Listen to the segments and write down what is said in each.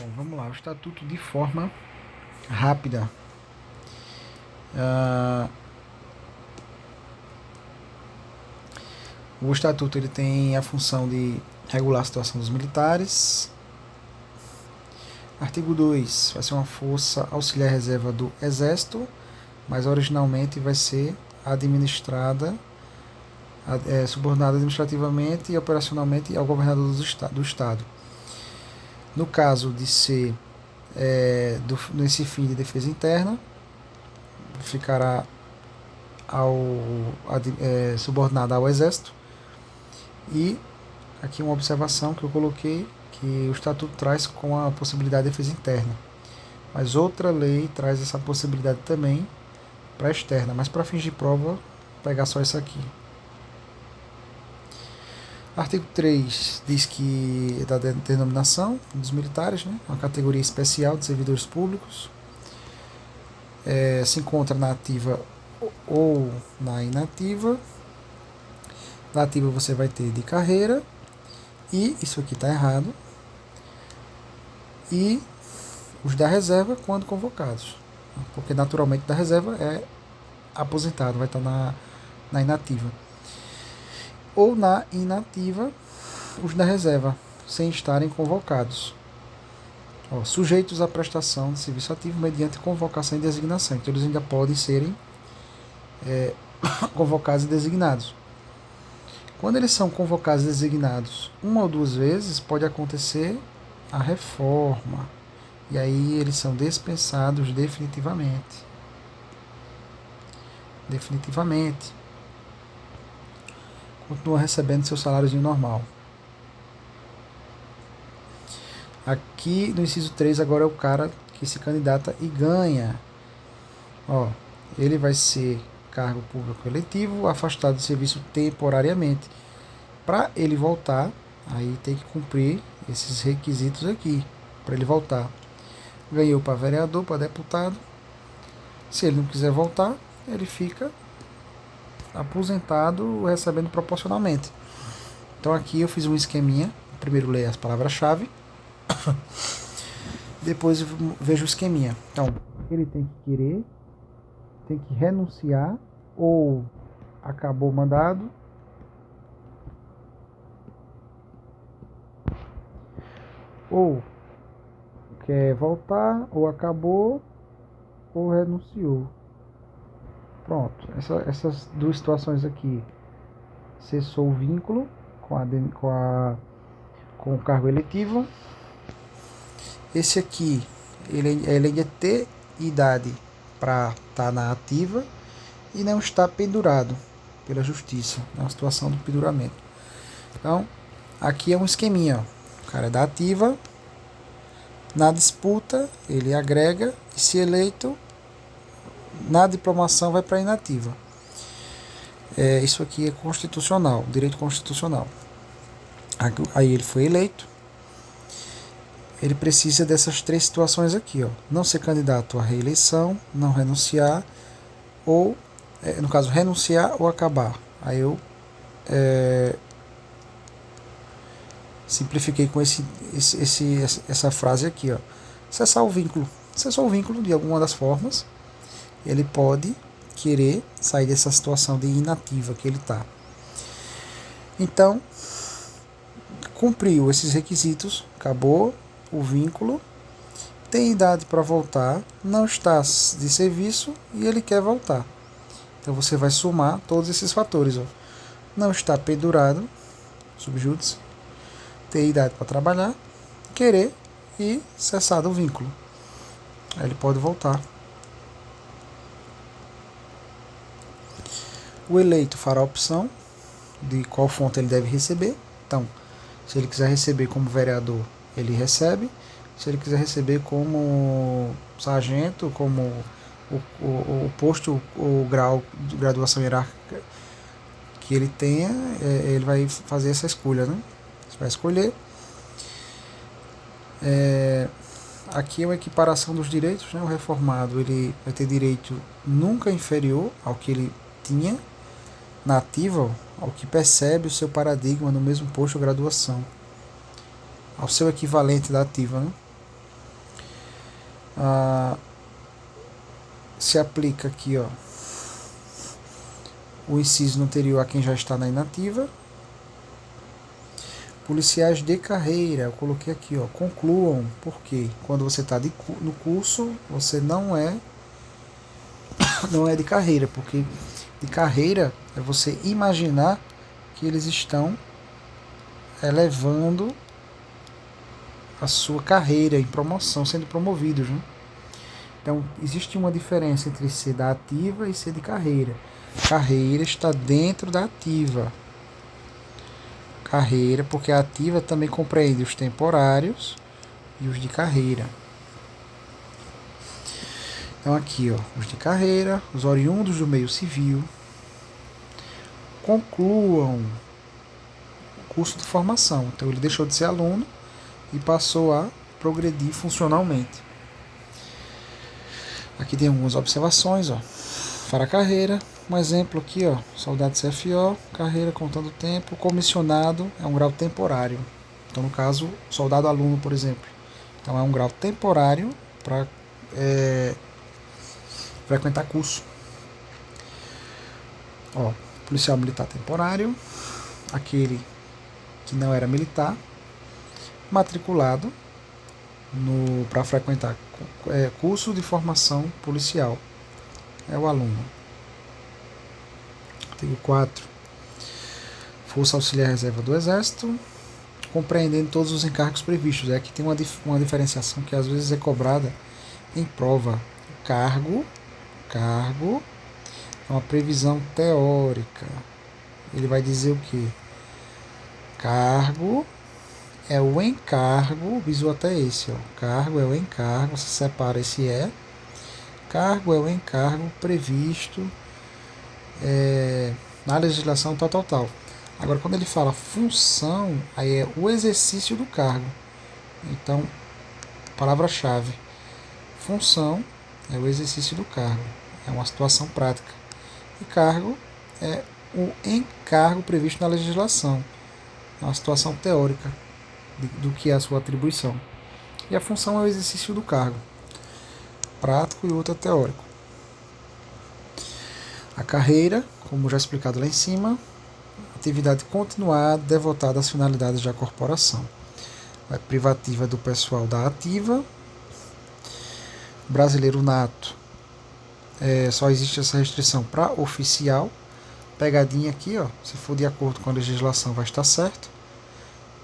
Bom, vamos lá, o estatuto de forma rápida. O estatuto ele tem a função de regular a situação dos militares. Artigo 2, vai ser uma força auxiliar reserva do Exército, mas originalmente vai ser administrada, subordinada administrativamente e operacionalmente ao governador do Estado. No caso de ser nesse fim de defesa interna, ficará subordinada ao Exército. E aqui uma observação que eu coloquei, que o Estatuto traz com a possibilidade de defesa interna, mas outra lei traz essa possibilidade também para externa, mas para fins de prova, vou pegar só isso aqui. Artigo 3 diz que é da denominação dos militares, né? Uma categoria especial de servidores públicos, se encontra na ativa ou na inativa. Na ativa você vai ter de carreira, e isso aqui está errado, e os da reserva quando convocados, porque naturalmente da reserva é aposentado, vai estar na inativa. Ou na inativa, os da reserva, sem estarem convocados. Sujeitos à prestação de serviço ativo mediante convocação e designação. Então eles ainda podem serem convocados e designados. Quando eles são convocados e designados uma ou duas vezes, pode acontecer a reforma. E aí eles são dispensados definitivamente. Continua recebendo seu saláriozinho normal. Aqui no inciso 3 agora é o cara que se candidata e ganha. Ele vai ser cargo público eletivo, afastado do serviço temporariamente. Para ele voltar, aí tem que cumprir esses requisitos aqui, para ele voltar. Ganhou para vereador, para deputado. Se ele não quiser voltar, ele fica aposentado, recebendo proporcionalmente. Então aqui eu fiz um esqueminha. Primeiro leio as palavras-chave, depois eu vejo o esqueminha. Então, ele tem que querer, tem que renunciar, ou acabou o mandado, ou quer voltar, ou acabou, ou renunciou. Pronto, essas duas situações aqui: cessou o vínculo com o cargo eletivo. Esse aqui, ele ainda tem idade para estar na ativa e não está pendurado pela justiça, na situação do penduramento. Então, aqui é um esqueminha. O cara é da ativa, na disputa ele agrega, e se eleito, na diplomação vai para a inativa. Isso aqui é constitucional, direito constitucional. Aí ele foi eleito, ele precisa dessas três situações aqui, não ser candidato à reeleição, não renunciar, ou, no caso, renunciar ou acabar. Aí eu simplifiquei com essa frase aqui, cessar o vínculo. Cessou o vínculo de alguma das formas, ele pode querer sair dessa situação de inativa que ele está. Então, cumpriu esses requisitos, acabou o vínculo, tem idade para voltar, não está de serviço e ele quer voltar. Então você vai somar todos esses fatores. Não está pendurado, subjúdice, ter idade para trabalhar, querer e cessar o vínculo. Aí ele pode voltar. O eleito fará a opção de qual fonte ele deve receber. Então, se ele quiser receber como vereador, ele recebe. Se ele quiser receber como sargento, como o posto, o grau de graduação hierárquica que ele tenha, ele vai fazer essa escolha, né? Você vai escolher. Aqui é uma equiparação dos direitos, né? O reformado ele vai ter direito nunca inferior ao que ele tinha na ativa, ao que percebe o seu paradigma no mesmo posto ou graduação, ao seu equivalente da ativa, né? Se aplica aqui, ó, o inciso anterior a quem já está na inativa. Policiais de carreira, eu coloquei aqui, ó, concluam, porque quando você está no curso, você não é de carreira, porque de carreira é você imaginar que eles estão elevando a sua carreira em promoção, sendo promovidos, né? Então, existe uma diferença entre ser da ativa e ser de carreira. Carreira está dentro da ativa. Carreira, porque a ativa também compreende os temporários e os de carreira. Então, aqui, ó, os de carreira, os oriundos do meio civil, concluam o curso de formação. Então, ele deixou de ser aluno e passou a progredir funcionalmente. Aqui tem algumas observações, ó. Para a carreira, um exemplo aqui, ó, soldado CFO, carreira contando tempo, comissionado é um grau temporário. Então, no caso, soldado aluno, por exemplo. Então, é um grau temporário para frequentar curso. Ó, policial militar temporário, aquele que não era militar, matriculado para frequentar curso de formação policial. É o aluno. Artigo 4. Força Auxiliar Reserva do Exército, compreendendo todos os encargos previstos. Aqui tem uma diferenciação que às vezes é cobrada em prova. Cargo é uma previsão teórica. Ele vai dizer o quê? Cargo é o encargo, o bizu até esse, ó. Cargo é o encargo, você separa esse cargo é o encargo previsto na legislação tal. Agora, quando ele fala função, aí é o exercício do cargo. Então, palavra-chave. Função é o exercício do cargo. É uma situação prática. E cargo é o encargo previsto na legislação. É uma situação teórica do que é a sua atribuição. E a função é o exercício do cargo. Prático e outra teórico. A carreira, como já explicado lá em cima, atividade continuada, devotada às finalidades da corporação. É privativa do pessoal da ativa. Brasileiro nato, só existe essa restrição para oficial. Pegadinha aqui, ó, se for de acordo com a legislação vai estar certo,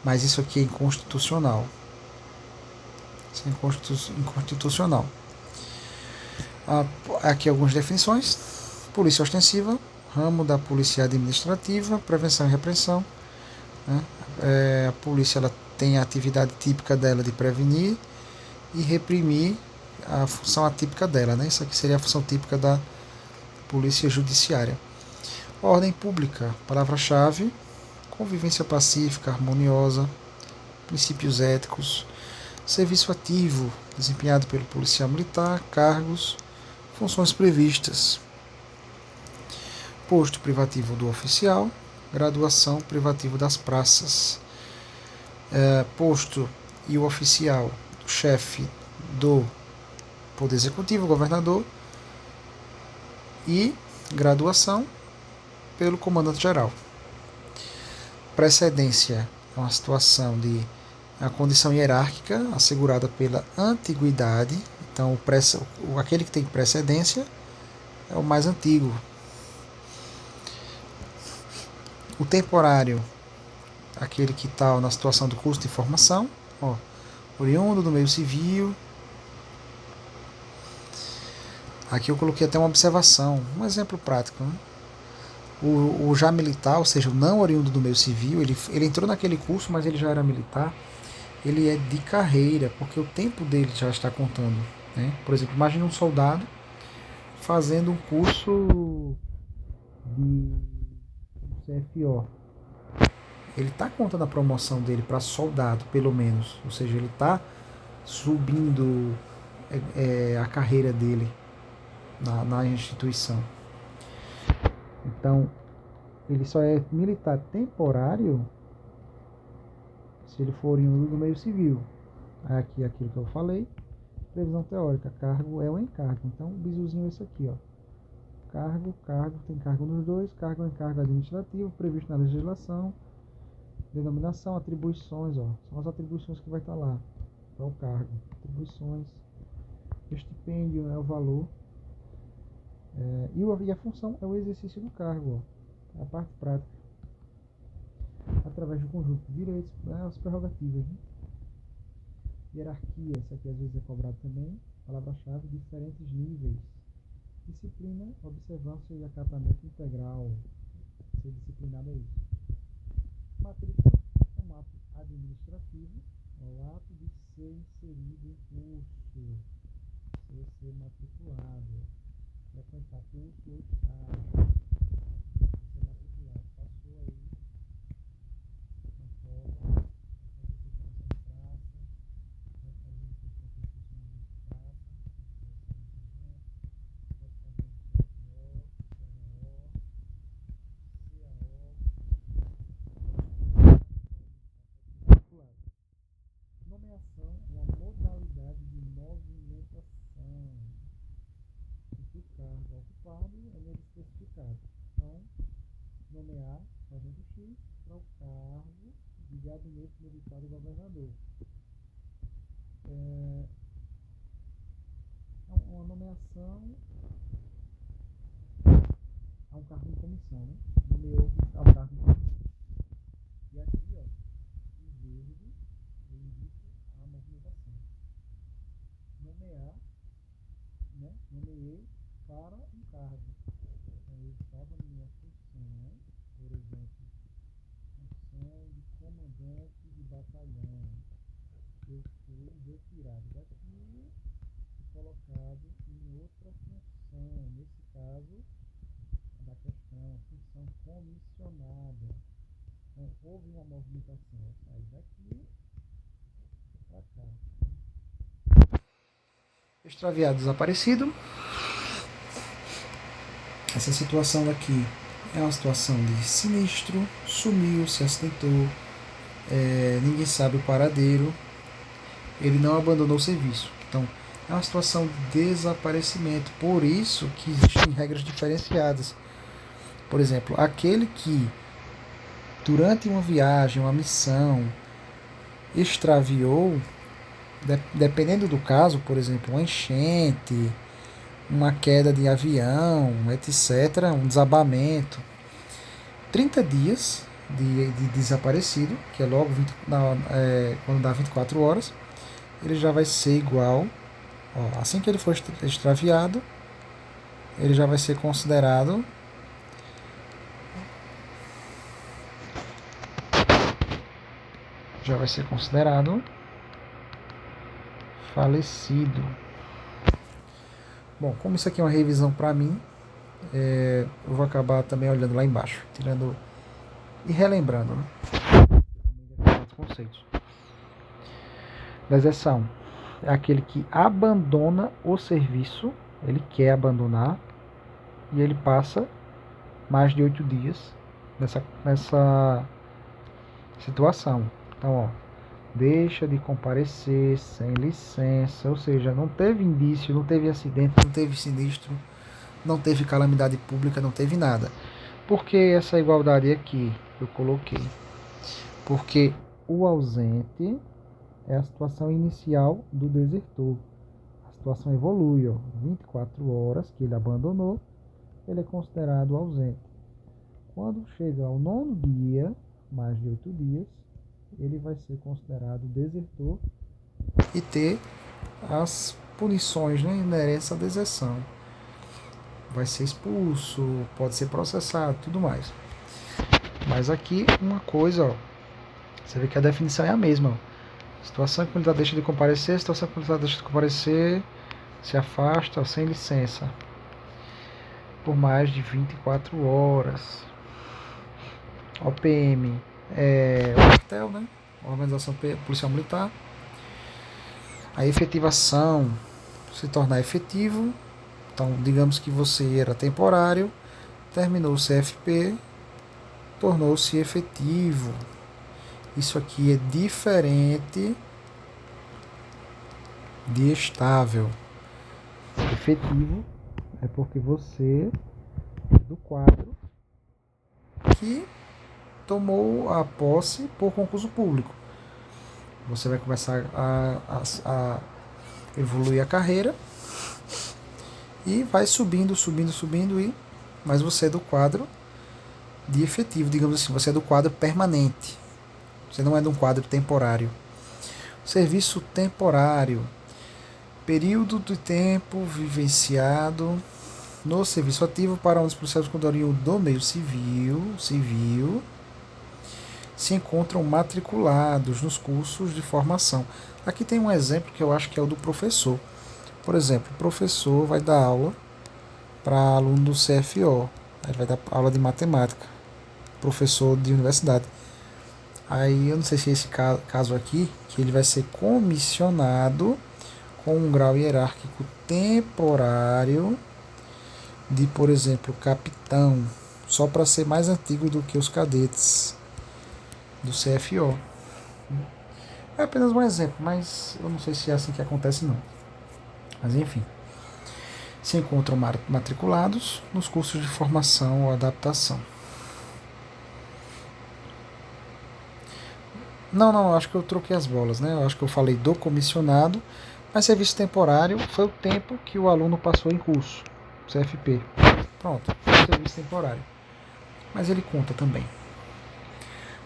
mas isso aqui é inconstitucional. Isso é inconstitucional. Aqui algumas definições. Polícia ostensiva, ramo da polícia administrativa, prevenção e repressão. Né? A polícia ela tem a atividade típica dela de prevenir e reprimir a função atípica dela. Né? Isso aqui seria a função típica da polícia judiciária. Ordem pública, palavra-chave, convivência pacífica, harmoniosa, princípios éticos, serviço ativo, desempenhado pelo policial militar, cargos, funções previstas. Posto privativo do oficial, graduação privativo das praças. Posto e o oficial, o chefe do Poder Executivo, governador, e graduação pelo comandante-geral. Precedência é uma situação de a condição hierárquica assegurada pela antiguidade. Então, aquele que tem precedência é o mais antigo. O temporário, aquele que está na situação do curso de formação, ó, oriundo do meio civil. Aqui eu coloquei até uma observação, um exemplo prático. Né? O já militar, ou seja, o não oriundo do meio civil, ele entrou naquele curso, mas ele já era militar. Ele é de carreira, porque o tempo dele já está contando. Né? Por exemplo, imagine um soldado fazendo um curso de CFO. Ele está contando a promoção dele para soldado, pelo menos. Ou seja, ele está subindo a carreira dele na instituição. Então, ele só é militar temporário se ele for oriundo do meio civil. Aqui aquilo que eu falei. Previsão teórica, cargo é o encargo. Então, o bizuzinho é esse aqui, ó. Cargo, tem cargo nos dois, cargo é encargo administrativo, previsto na legislação, denominação, atribuições, ó. São as atribuições que vai estar lá. Então, o cargo, atribuições, estipêndio é o valor, e a função é o exercício do cargo, ó. A parte prática. Através do conjunto de direitos, as prerrogativas, né? Hierarquia, isso aqui às vezes é cobrado também. Palavra-chave, diferentes níveis. Disciplina, observância e acatamento integral. Ser disciplinado é isso. Matrícula, um ato administrativo, é o ato de ser inserido em curso, ser matriculado, frequentar curso ou estágio, ser matriculado. Passou aí na prova, vai fazer circulação de praça, vai fazer um curso de funcionamento de praça, pode fazer um CFO, CAO, nomeação, uma modalidade de movimentação. Se o cargo ocupado é nele especificado. Então, nomear fazendo X para o cargo de gabinete militar do governador. Uma nomeação a um cargo em comissão, né? Nomeou ao cargo em comissão. E aqui, ó, em verde, eu indico a movimentação. Nomear, né? Nomeei para um cargo. Então, eu estava na minha função, por exemplo, função de comandante de batalhão. Eu fui retirado daqui e colocado em outra função. Nesse caso, da questão, função comissionada. Então, houve uma movimentação. Eu saí daqui para cá. Extraviado, desaparecido. Essa situação daqui é uma situação de sinistro, sumiu, se acidentou, ninguém sabe o paradeiro, ele não abandonou o serviço. Então, é uma situação de desaparecimento. Por isso que existem regras diferenciadas. Por exemplo, aquele que durante uma viagem, uma missão, extraviou, dependendo do caso, por exemplo, uma enchente, uma queda de avião, etc., um desabamento, 30 dias de desaparecido, que é logo quando dá 24 horas, ele já vai ser igual, ó, assim que ele for extraviado, ele já vai ser considerado falecido. Bom, como isso aqui é uma revisão para mim, eu vou acabar também olhando lá embaixo, tirando e relembrando, né, os conceitos. Deserção é aquele que abandona o serviço, ele quer abandonar e ele passa mais de 8 dias nessa situação. Então, ó, deixa de comparecer sem licença, ou seja, não teve indício, não teve acidente, não teve sinistro, não teve calamidade pública, não teve nada. Por que essa igualdade aqui eu coloquei? Porque o ausente é a situação inicial do desertor. A situação evolui, ó, 24 horas que ele abandonou, ele é considerado ausente. Quando chega ao 9º dia, mais de 8 dias, ele vai ser considerado desertor e ter as punições, né, inerentes à deserção. Vai ser expulso, pode ser processado, tudo mais. Mas aqui uma coisa, ó, você vê que a definição é a mesma. Ó. Situação que ele deixa de comparecer, situação que ele deixa de comparecer, se afasta, ó, sem licença, por mais de 24 horas. OPM é o quartel, né? Organização Policial Militar. A efetivação se tornar efetivo. Então, digamos que você era temporário, terminou o CFP, tornou-se efetivo. Isso aqui é diferente de estável. Efetivo é porque você é do quadro que tomou a posse por concurso público. Você vai começar a evoluir a carreira e vai subindo, mas você é do quadro de efetivo, digamos assim, você é do quadro permanente. Você não é de um quadro temporário. Serviço temporário. Período de tempo vivenciado no serviço ativo para onde os policiais do meio civil se encontram matriculados nos cursos de formação. Aqui tem um exemplo que eu acho que é o do professor. Por exemplo, o professor vai dar aula para aluno do CFO, aí vai dar aula de matemática, professor de universidade. Aí eu não sei se é esse caso aqui, que ele vai ser comissionado com um grau hierárquico temporário de, por exemplo, capitão, só para ser mais antigo do que os cadetes do CFO. É apenas um exemplo, mas eu não sei se é assim que acontece não. Mas enfim, se encontram matriculados nos cursos de formação ou adaptação. Não, acho que eu troquei as bolas, né? Eu acho que eu falei do comissionado, mas serviço temporário foi o tempo que o aluno passou em curso, CFP. Pronto, serviço temporário. Mas ele conta também.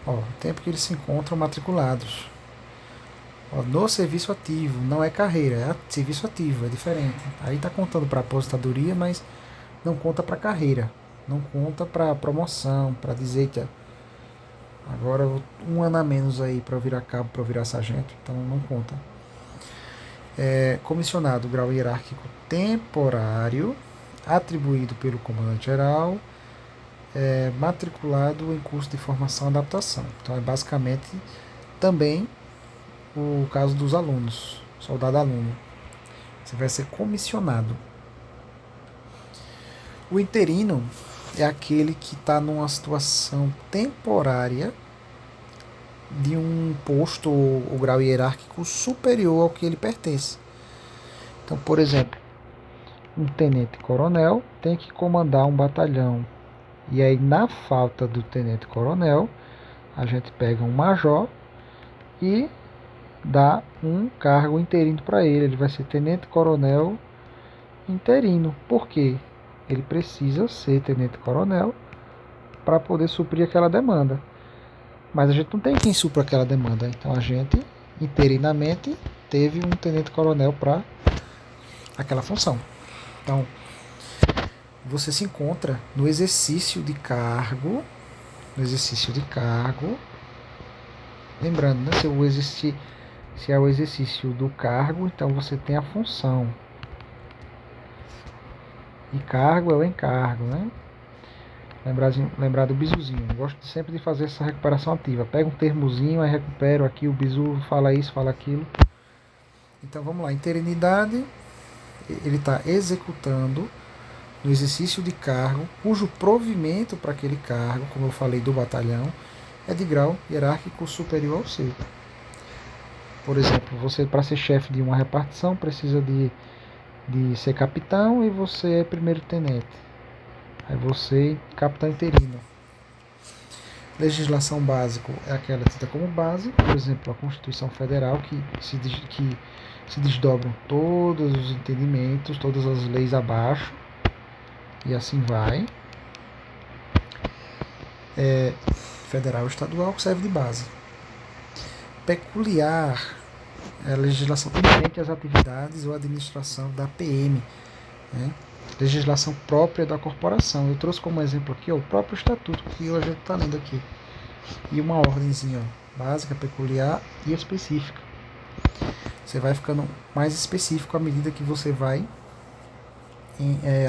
O tempo que eles se encontram matriculados. No serviço ativo, não é carreira, é serviço ativo, é diferente. Aí está contando para aposentadoria, mas não conta para carreira, não conta para promoção, para dizer que agora um ano a menos aí para eu virar cabo, para eu virar sargento, então não conta. Comissionado, grau hierárquico temporário, atribuído pelo comandante-geral, matriculado em curso de formação e adaptação. Então é basicamente também o caso dos alunos, soldado-aluno. Você vai ser comissionado. O interino é aquele que está numa situação temporária de um posto ou grau hierárquico superior ao que ele pertence. Então, por exemplo, um tenente-coronel tem que comandar um batalhão. E aí, na falta do tenente-coronel, a gente pega um major e dá um cargo interino para ele. Ele vai ser tenente-coronel interino. Por quê? Ele precisa ser tenente-coronel para poder suprir aquela demanda. Mas a gente não tem quem supra aquela demanda. Então a gente, interinamente, teve um tenente-coronel para aquela função. Então, você se encontra no exercício de cargo. Lembrando, né, se é o exercício do cargo, então você tem a função. E cargo é o encargo, né? Lembrar do bisuzinho. Eu gosto sempre de fazer essa recuperação ativa. Pega um termozinho, aí recupero aqui, o bisu fala isso, fala aquilo. Então vamos lá, interinidade, ele está executando no exercício de cargo, cujo provimento para aquele cargo, como eu falei do batalhão, é de grau hierárquico superior ao seu. Por exemplo, você para ser chefe de uma repartição precisa de ser capitão e você é primeiro tenente. Aí você, capitão interino. Legislação básica é aquela tida como base, por exemplo, a Constituição Federal, que se desdobram todos os entendimentos, todas as leis abaixo, e assim vai. Federal e estadual, que serve de base. Peculiar é a legislação inerente às atividades ou administração da PM, né? Legislação própria da corporação. Eu trouxe como exemplo aqui o próprio estatuto que hoje a gente está lendo aqui. E uma ordemzinha básica, peculiar e específica. Você vai ficando mais específico à medida que você vai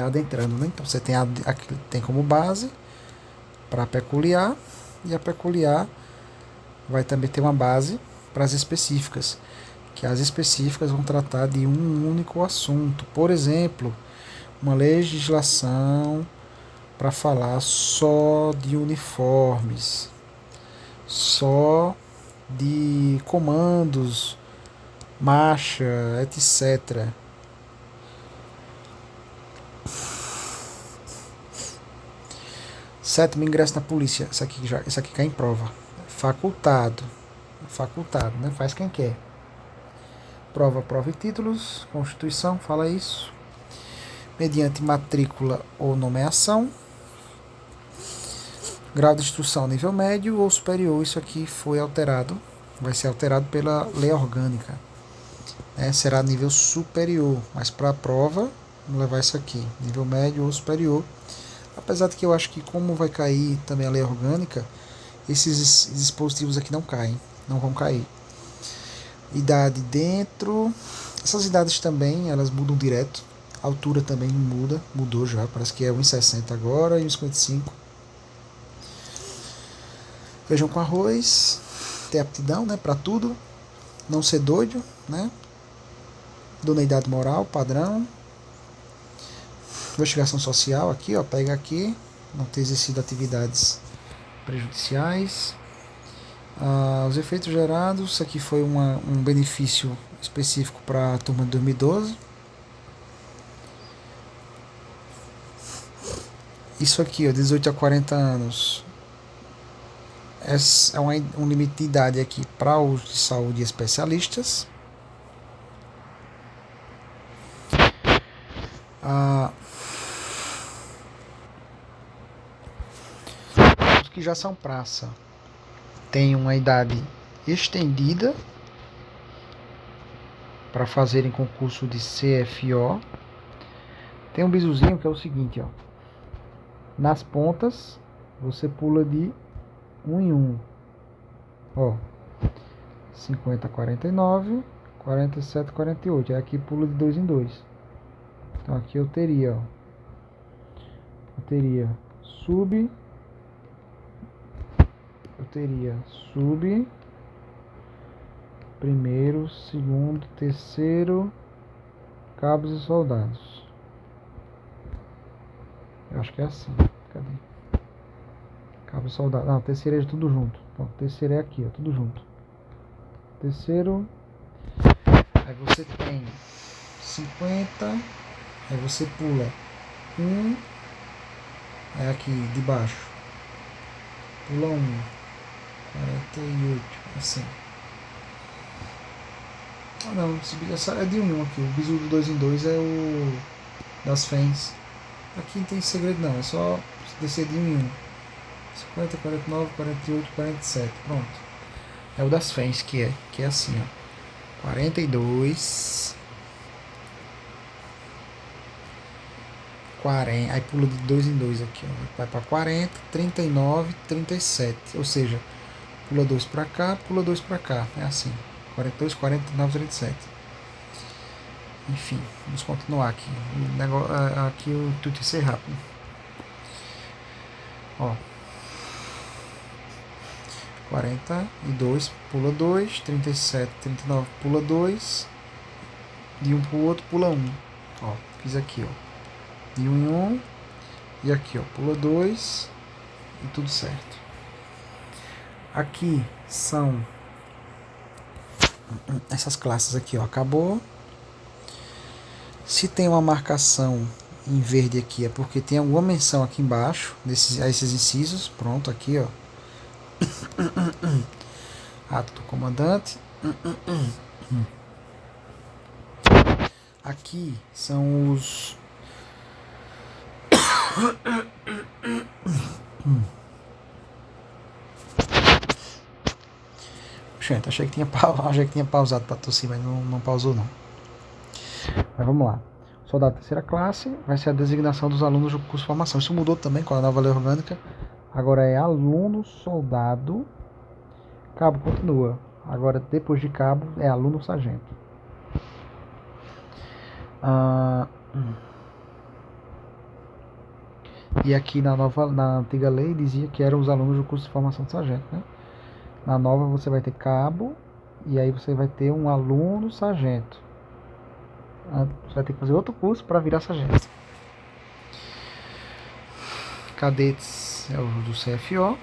adentrando, né? Então você tem como base para peculiar, e a peculiar vai também ter uma base para as específicas, que as específicas vão tratar de um único assunto. Por exemplo, uma legislação para falar só de uniformes, só de comandos marcha, etc. Sétimo, ingresso na polícia. Isso aqui cai em prova. Facultado. Facultado, né? Faz quem quer. Prova e títulos. Constituição fala isso. Mediante matrícula ou nomeação. Grau de instrução nível médio ou superior. Isso aqui foi alterado. Vai ser alterado pela lei orgânica. Será nível superior. Mas para a prova, vamos levar isso aqui. Nível médio ou superior. Apesar de que eu acho que como vai cair também a lei orgânica, esses dispositivos aqui não caem. Não vão cair. Idade dentro. Essas idades também, elas mudam direto. A altura também muda. Mudou já. Parece que é 1,60 agora e 1,55. Feijão com arroz. Ter aptidão, né, para tudo. Não ser doido, né? Idoneidade moral, padrão. Investigação social aqui, ó, pega aqui. Não ter exercido atividades prejudiciais. Os efeitos gerados, isso aqui foi um benefício específico para a turma de 2012. Isso aqui, ó, 18 a 40 anos. É um limite de idade aqui para os de saúde especialistas. Os que já são praça têm uma idade estendida para fazerem concurso de CFO. Tem um bisuzinho que é o seguinte, ó. Nas pontas você pula de 1 em 1. Ó. 50 a 49, 47 a 48. Aí aqui pula de 2 em 2. Então aqui eu teria, ó. Eu teria sub, primeiro, segundo, terceiro, cabos e soldados. Eu acho que é assim. Cadê? Cabo e soldado. Não, terceiro é tudo junto. Então, terceiro é aqui, ó, tudo junto. Terceiro. Aí você tem 50. Aí você pula 1. Aí aqui de baixo. Pula 1. 48. Assim. Ah não, essa é de 1 aqui. O bisu do 2 em 2 é o das FENS. Aqui não tem segredo não, é só descer de 1 em 1. 50, 49, 48, 47. Pronto. É o das FENS que é assim, ó. 42. 40. Aí pula de 2 em 2 aqui, ó. Vai para 40, 39, 37. Ou seja, pula 2 para cá, pula 2 para cá. É assim. 42, 49, 37. Enfim, vamos continuar aqui. Aqui o intuito é ser rápido. Ó. 42, pula 2, 37, 39, pula 2, de um pro outro, pula 1. Ó, fiz aqui, ó. De 1 em 1, e aqui, ó, pula 2, e tudo certo. Aqui são essas classes aqui, ó, acabou. Se tem uma marcação em verde aqui, é porque tem alguma menção aqui embaixo, esses incisos, pronto, aqui, ó. Ato do comandante. Aqui são os Gente, achei que tinha pausado para tossir, mas não pausou não. Mas vamos lá. Soldado terceira classe vai ser a designação dos alunos do curso de formação. Isso mudou também com a nova lei orgânica. Agora é aluno soldado. Cabo continua. Agora depois de cabo é aluno sargento. E aqui na antiga lei dizia que eram os alunos do curso de formação de sargento, né? Na nova você vai ter cabo e aí você vai ter um aluno sargento. Você vai ter que fazer outro curso para virar sargento. Cadetes é o do CFO.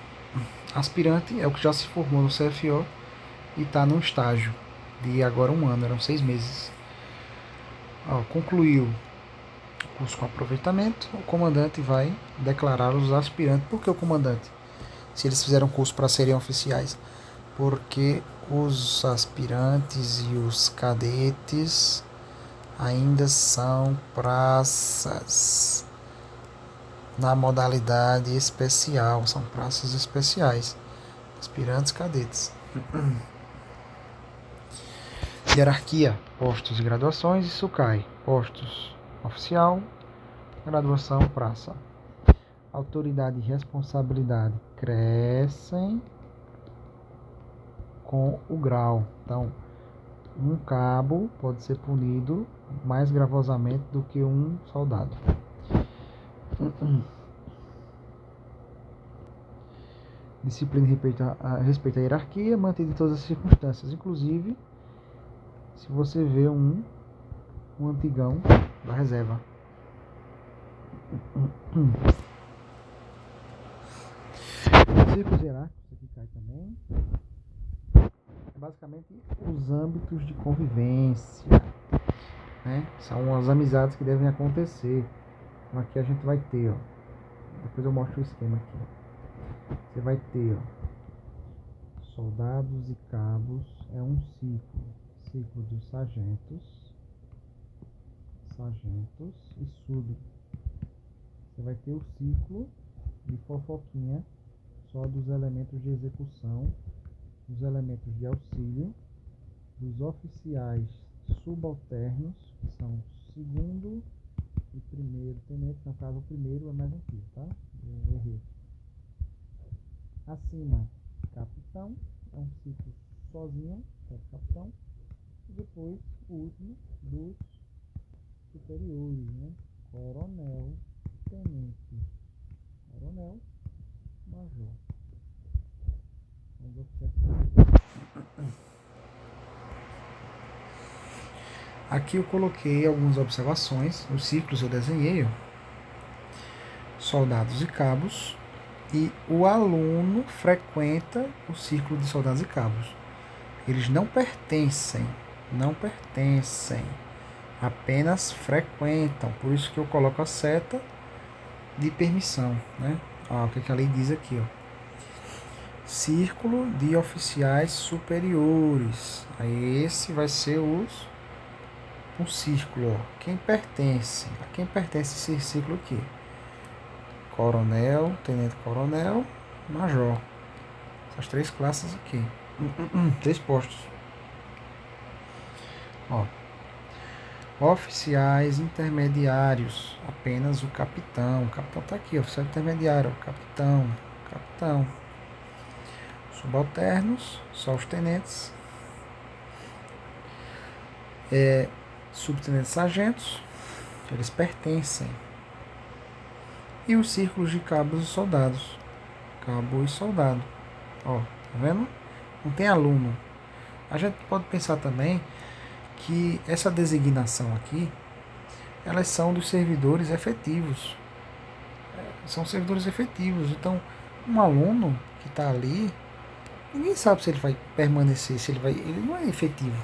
Aspirante é o que já se formou no CFO e está no estágio. de agora 1 ano, eram 6 meses. Concluiu o curso com aproveitamento, o comandante vai declarar os aspirantes. Por que o comandante? Se eles fizeram curso para serem oficiais. Porque os aspirantes e os cadetes ainda são praças na modalidade especial, são praças especiais, aspirantes, cadetes. Hierarquia, postos e graduações, isso cai. Postos, oficial, graduação, praça. Autoridade e responsabilidade crescem com o grau. Então, um cabo pode ser punido mais gravosamente do que um soldado. Disciplina respeita a hierarquia, mantida em todas as circunstâncias, inclusive se você vê um antigão da reserva. Círculos hierárquicos, aqui cai também. Basicamente, os âmbitos de convivência, né? São as amizades que devem acontecer. Então, aqui a gente vai ter, depois eu mostro o esquema aqui. Você vai ter, soldados e cabos, é um ciclo dos sargentos e sub. Você vai ter o ciclo de fofoquinha, só dos elementos de execução, dos elementos de auxílio, dos oficiais subalternos, que são segundo e primeiro tenente. No caso, o primeiro é mais antigo, tá? Eu errei. Acima, capitão, é um ciclo sozinho, que é o capitão. E depois, o último, dos superiores, né? Coronel, tenente, coronel, major. Aqui eu coloquei algumas observações. Os ciclos eu desenhei, soldados e cabos, e o aluno frequenta o círculo de soldados e cabos. Eles não pertencem, apenas frequentam. Por isso que eu coloco a seta de permissão, né? O que a lei diz aqui, Círculo de oficiais superiores. Aí esse vai ser um círculo. A quem pertence esse círculo aqui? Coronel, tenente-coronel, major. Essas 3 classes aqui. 3 postos. Oficiais intermediários. Apenas o capitão. O capitão está aqui. Oficial intermediário. Capitão. Subalternos, só os tenentes. Subtenentes, sargentos, eles pertencem. E os círculos de cabos e soldados. Cabo e soldado. Tá vendo? Não tem aluno. A gente pode pensar também que essa designação aqui, elas são dos servidores efetivos. São servidores efetivos. Então, um aluno que está ali, ninguém sabe se ele vai permanecer, ele não é efetivo.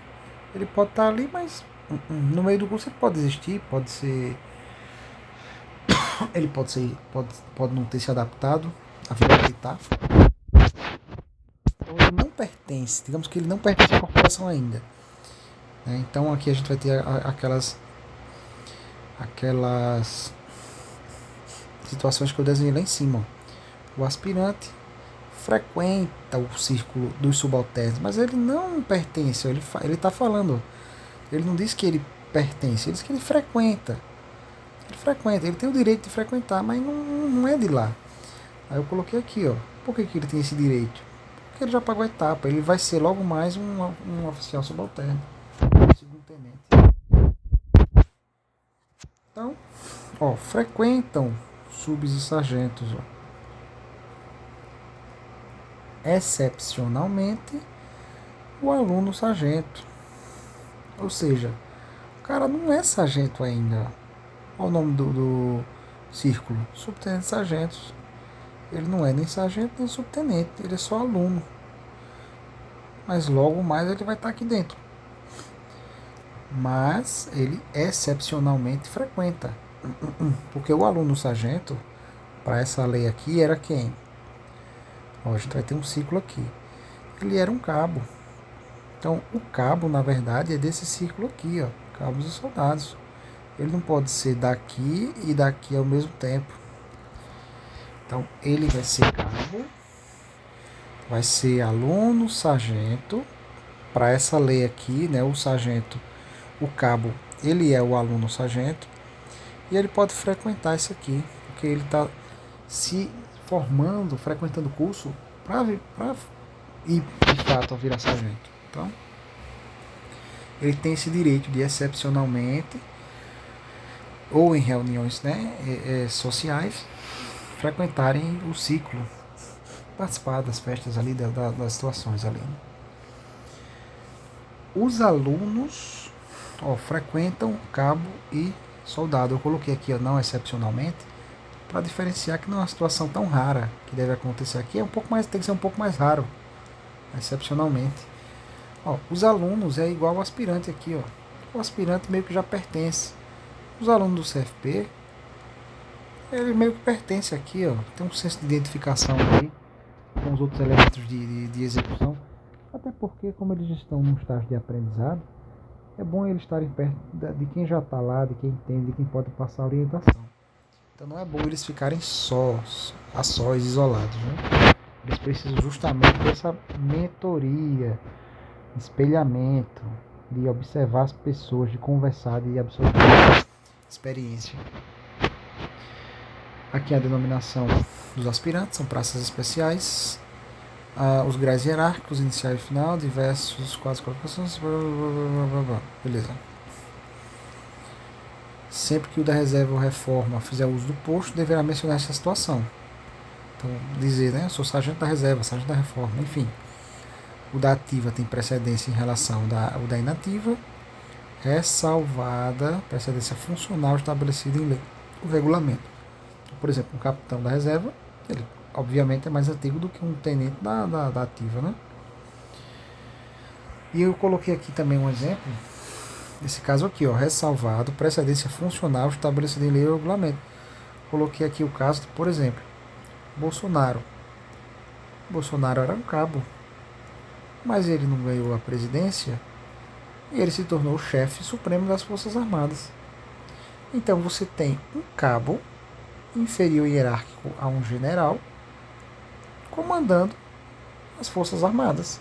Ele pode estar ali, mas no meio do curso ele pode desistir, ele pode não ter se adaptado à vida militar. Então ele não pertence, digamos que ele não pertence à corporação ainda. Então aqui a gente vai ter aquelas situações que eu desenhei lá em cima. O aspirante frequenta o círculo dos subalternos, mas ele não pertence. Ele está falando, ele não diz que ele pertence, ele diz que ele frequenta. Ele tem o direito de frequentar, mas não é de lá. Aí eu coloquei aqui, por que ele tem esse direito? Porque ele já pagou a etapa, ele vai ser logo mais um oficial subalterno, segundo tenente. Então, frequentam subs e sargentos, excepcionalmente o aluno sargento. Ou seja, o cara não é sargento ainda. Olha o nome do círculo: subtenente sargentos. Ele não é nem sargento nem subtenente, ele é só aluno. Mas logo mais ele vai estar aqui dentro. mas ele excepcionalmente frequenta. Porque o aluno sargento, para essa lei aqui, era quem? Ó, a gente vai ter um ciclo aqui. Ele era um cabo. Então, o cabo, na verdade, é desse círculo aqui, ó, cabos e soldados. Ele não pode ser daqui e daqui ao mesmo tempo. Então, ele vai ser cabo, vai ser aluno, sargento. Para essa lei aqui, né, o sargento, o cabo, ele é o aluno sargento. E ele pode frequentar isso aqui, porque ele está se formando, frequentando o curso para ir de fato a virar sargento. Então, ele tem esse direito de excepcionalmente ou em reuniões, né, sociais, frequentarem o ciclo, participar das festas ali, das situações ali. Os alunos, ó, frequentam cabo e soldado. Eu coloquei aqui, ó, não excepcionalmente, para diferenciar que não é uma situação tão rara que deve acontecer aqui. É um pouco mais, tem que ser um pouco mais raro, excepcionalmente. Ó, os alunos é igual ao aspirante aqui, ó. O aspirante meio que já pertence. Os alunos do CFP, ele meio que pertence aqui, ó. Tem um senso de identificação aí com os outros elementos de execução. Até porque, como eles estão num estágio de aprendizado, é bom eles estarem perto de quem já está lá, de quem entende, de quem pode passar a orientação. Então não é bom eles ficarem sós, a sós, isolados, né? Eles precisam justamente dessa mentoria, espelhamento, de observar as pessoas, de conversar, de absorver experiência. Aqui a denominação dos aspirantes são praças especiais, os graus hierárquicos, inicial e final, diversos quadros, colocações, beleza. Sempre que o da reserva ou reforma fizer uso do posto, deverá mencionar essa situação. Então, dizer, né, sou sargento da reserva, sargento da reforma, enfim. O da ativa tem precedência em relação ao da inativa, ressalvada precedência funcional estabelecida em lei, o regulamento. Por exemplo, um capitão da reserva, ele obviamente é mais antigo do que um tenente da ativa, né? E eu coloquei aqui também um exemplo, nesse caso aqui, ó, ressalvado precedência funcional estabelecida em lei ou regulamento. Coloquei aqui o caso, por exemplo, Bolsonaro. Bolsonaro era um cabo, mas ele não ganhou a presidência e ele se tornou o chefe supremo das Forças Armadas. Então você tem um cabo inferior hierárquico a um general comandando as Forças Armadas.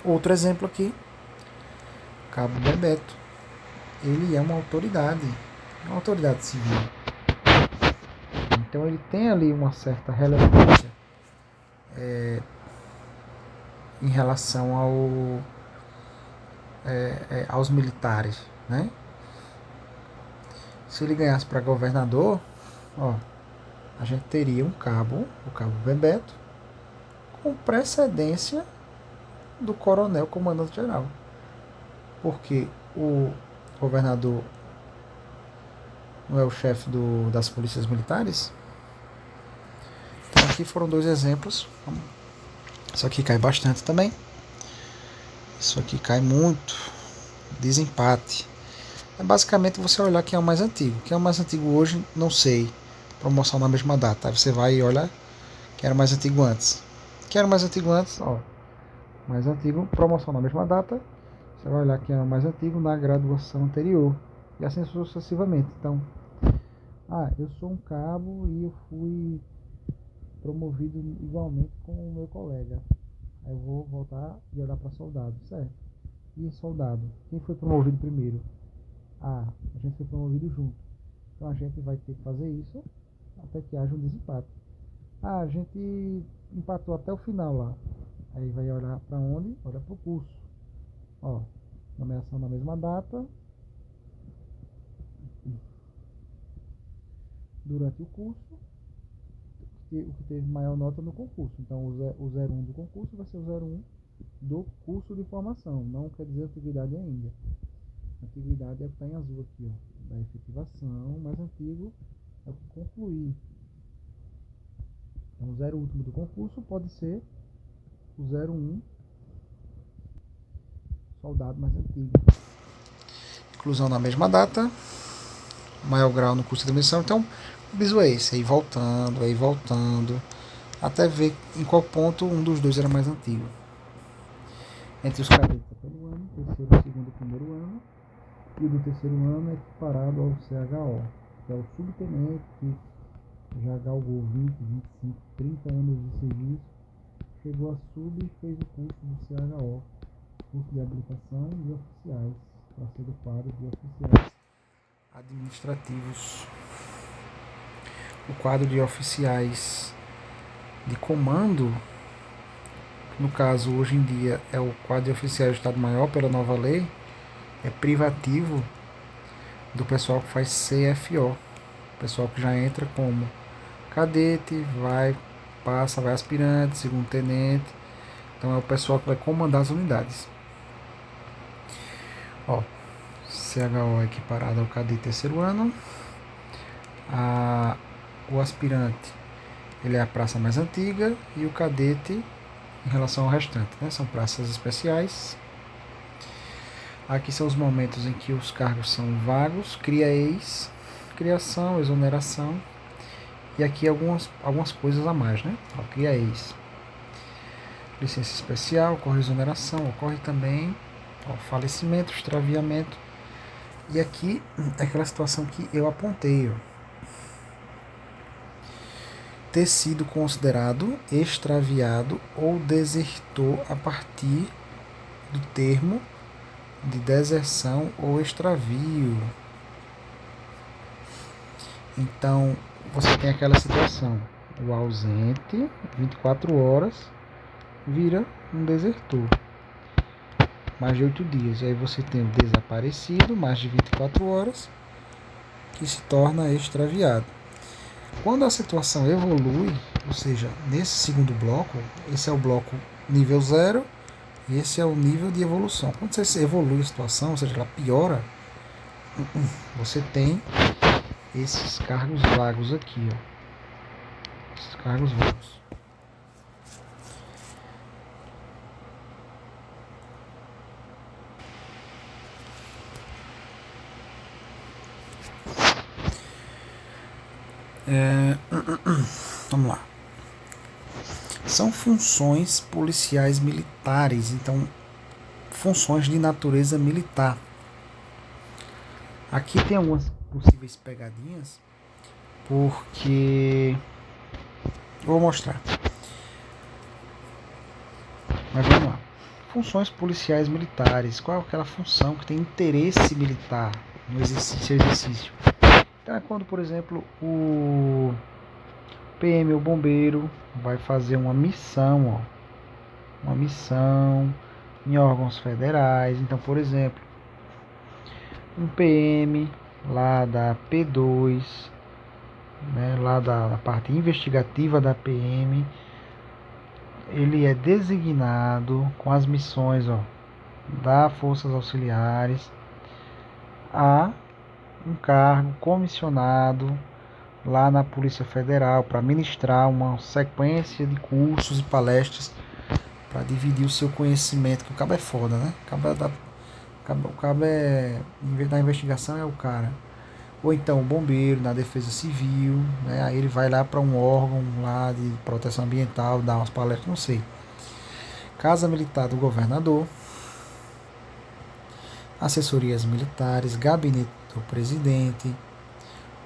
Outro exemplo aqui, Cabo Bebeto. Ele é uma autoridade civil. Então ele tem ali uma certa relevância em relação aos militares, né? Se ele ganhasse para governador, ó, a gente teria o cabo Bebeto, com precedência do coronel comandante-geral. Porque o governador não é o chefe das polícias militares. Então aqui foram dois exemplos. Isso aqui cai bastante também. Isso aqui cai muito. Desempate. É basicamente você olhar quem é o mais antigo. Quem é o mais antigo hoje, não sei. Promoção na mesma data. Aí você vai e olha quem era o mais antigo antes. Quem era o mais antigo antes, ó. Mais antigo, promoção na mesma data. Você vai olhar quem era o mais antigo na graduação anterior. E assim sucessivamente. Então, eu sou um cabo e eu fui promovido igualmente com o meu colega. Aí eu vou voltar e olhar para soldado, certo? E soldado, quem foi promovido primeiro? A gente foi promovido junto. Então a gente vai ter que fazer isso até que haja um desempate. A gente empatou até o final lá. Aí vai olhar para onde? Olha para o curso. Ó, nomeação na mesma data. Durante o curso, o que teve maior nota no concurso. Então o 01 do concurso vai ser o 01 do curso de formação. Não quer dizer antiguidade ainda. Antiguidade é o que está em azul aqui, ó, da efetivação. Mais antigo é o que concluir. Então o 0 último do concurso pode ser o 01 soldado mais antigo. Inclusão na mesma data, maior grau no curso de admissão. Então, o bizu é esse, aí voltando, até ver em qual ponto um dos dois era mais antigo. Entre os cadetes é pelo ano, terceiro, segundo e primeiro ano, e o do terceiro ano é equiparado ao CHO, que é o subtenente que já galgou 20, 25, 30 anos de serviço, chegou a sub e fez o curso do CHO, curso de habilitação de oficiais, para ser do quadro de oficiais administrativos. O quadro de oficiais de comando, no caso hoje em dia é o quadro de oficiais de Estado-Maior pela nova lei, é privativo do pessoal que faz CFO, pessoal que já entra como cadete, vai aspirante, segundo tenente, então é o pessoal que vai comandar as unidades. Ó, CHO é equiparado ao cadete terceiro ano, o aspirante ele é a praça mais antiga e o cadete em relação ao restante, né? São praças especiais. Aqui são os momentos em que os cargos são vagos, cria-ex, criação, exoneração, e aqui algumas coisas a mais, né? Cria-ex, licença especial, ocorre exoneração, ocorre também falecimento, extraviamento, e aqui é aquela situação que eu apontei, ter sido considerado extraviado ou desertor a partir do termo de deserção ou extravio. Então, você tem aquela situação, o ausente, 24 horas, vira um desertor, mais de 8 dias. E aí você tem o desaparecido, mais de 24 horas, que se torna extraviado. Quando a situação evolui, ou seja, nesse segundo bloco, esse é o bloco nível 0, e esse é o nível de evolução. Quando você evolui a situação, ou seja, ela piora, você tem esses cargos vagos aqui, esses cargos vagos. Vamos lá. São funções policiais militares, então funções de natureza militar. Aqui tem algumas possíveis pegadinhas, porque vou mostrar. Mas vamos lá. Funções policiais militares. Qual é aquela função que tem interesse militar no exercício? Então é quando, por exemplo, o PM, o bombeiro, vai fazer uma missão, uma missão em órgãos federais. Então, por exemplo, um PM lá da P2, né, lá da parte investigativa da PM, ele é designado com as missões da Forças Auxiliares a um cargo comissionado lá na Polícia Federal para ministrar uma sequência de cursos e palestras para dividir o seu conhecimento, que o cabo é foda, né? O cabo é, em vez da investigação, é o cara. Ou então o bombeiro na defesa civil, né? Aí ele vai lá para um órgão lá de proteção ambiental, dar umas palestras, não sei. Casa Militar do Governador, assessorias militares, gabinete do presidente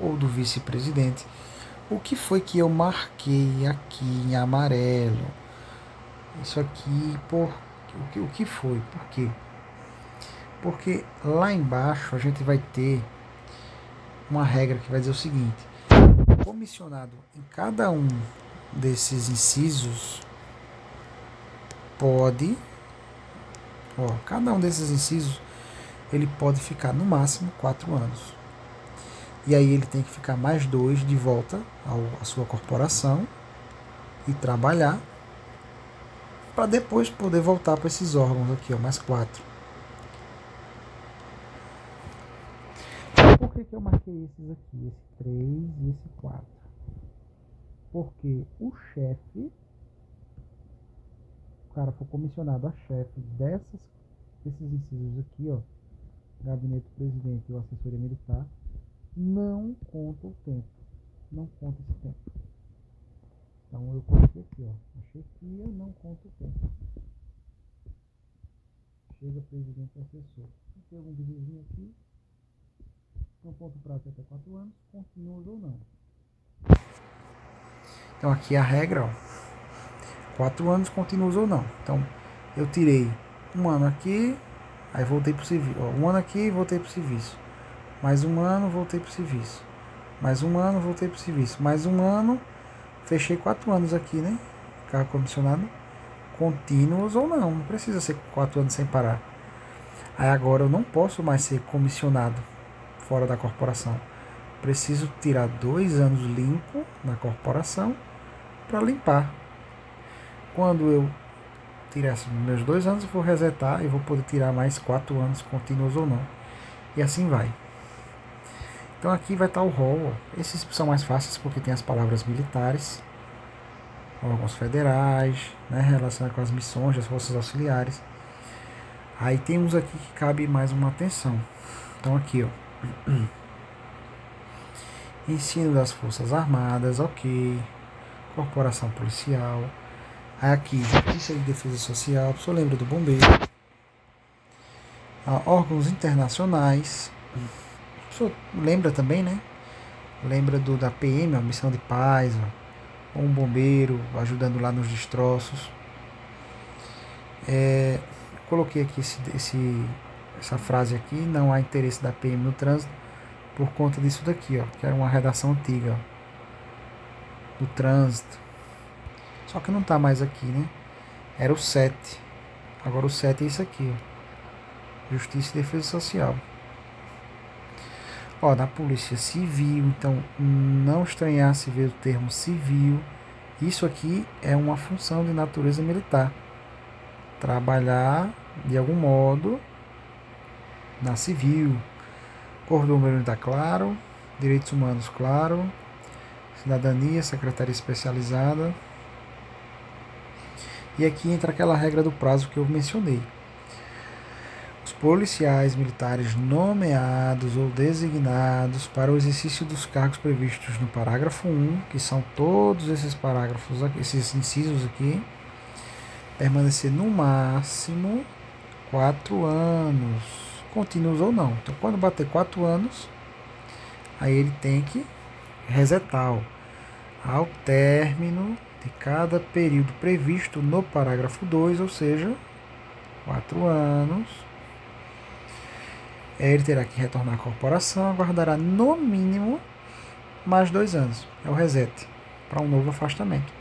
ou do vice-presidente. O que foi que eu marquei aqui em amarelo? Isso aqui, o que foi? Por quê? Porque lá embaixo a gente vai ter uma regra que vai dizer o seguinte: comissionado em cada um desses incisos pode, cada um desses incisos ele pode ficar no máximo 4 anos. E aí ele tem que ficar mais 2 de volta à sua corporação e trabalhar para depois poder voltar para esses órgãos aqui, mais 4. Por que eu marquei esses aqui, esse 3 e esse 4? Porque o chefe, o cara foi comissionado a chefe esses incisos aqui, ó, gabinete do presidente ou assessoria militar, não conta o tempo. Não conta esse tempo. Então eu coloquei aqui, ó, a chefia não conta o tempo. Chega presidente e assessor. Tem algum vizinho aqui, não conta o prazo até 4 anos, continuos ou não. Então aqui a regra, ó, 4 anos, continuos ou não. Então eu tirei um ano aqui, aí voltei para o serviço. Um ano aqui, voltei para o serviço. Mais um ano, voltei para o serviço. Mais um ano, voltei para o serviço. Mais um ano, fechei 4 anos aqui, né? Cargo comissionado. Contínuos ou não. Não precisa ser 4 anos sem parar. Aí agora eu não posso mais ser comissionado fora da corporação. Preciso tirar 2 anos limpo na corporação para limpar. Quando eu tirar meus 2 anos, eu vou resetar e vou poder tirar mais 4 anos contínuos ou não. E assim vai. Então aqui vai estar o rol. Esses são mais fáceis porque tem as palavras militares, órgãos federais, né, relacionados com as missões das forças auxiliares. Aí temos aqui que cabe mais uma atenção. Então aqui, ó, ensino das forças armadas, ok, corporação policial. Aí aqui, justiça e defesa social, só lembra do bombeiro. Órgãos internacionais, só lembra também, né? Lembra da PM, a missão de paz, ó, ou um bombeiro ajudando lá nos destroços. Coloquei aqui essa frase aqui, não há interesse da PM no trânsito, por conta disso daqui, ó, que era uma redação antiga, ó, do trânsito. Só que não tá mais aqui, né? Era o 7. Agora o 7 é isso aqui, ó, Justiça e Defesa Social. Ó, na Polícia Civil, então não estranhar se ver o termo civil. Isso aqui é uma função de natureza militar. Trabalhar de algum modo na civil. Código Militar, claro. Direitos humanos, claro. Cidadania, secretaria especializada. E aqui entra aquela regra do prazo que eu mencionei. Os policiais militares nomeados ou designados para o exercício dos cargos previstos no parágrafo 1, que são todos esses parágrafos, esses incisos aqui, permanecer no máximo 4 anos, contínuos ou não. Então, quando bater 4 anos, aí ele tem que resetar, ó, ao término de cada período previsto no parágrafo 2, ou seja, 4 anos, ele terá que retornar à corporação, aguardará no mínimo mais 2 anos. É o reset para um novo afastamento.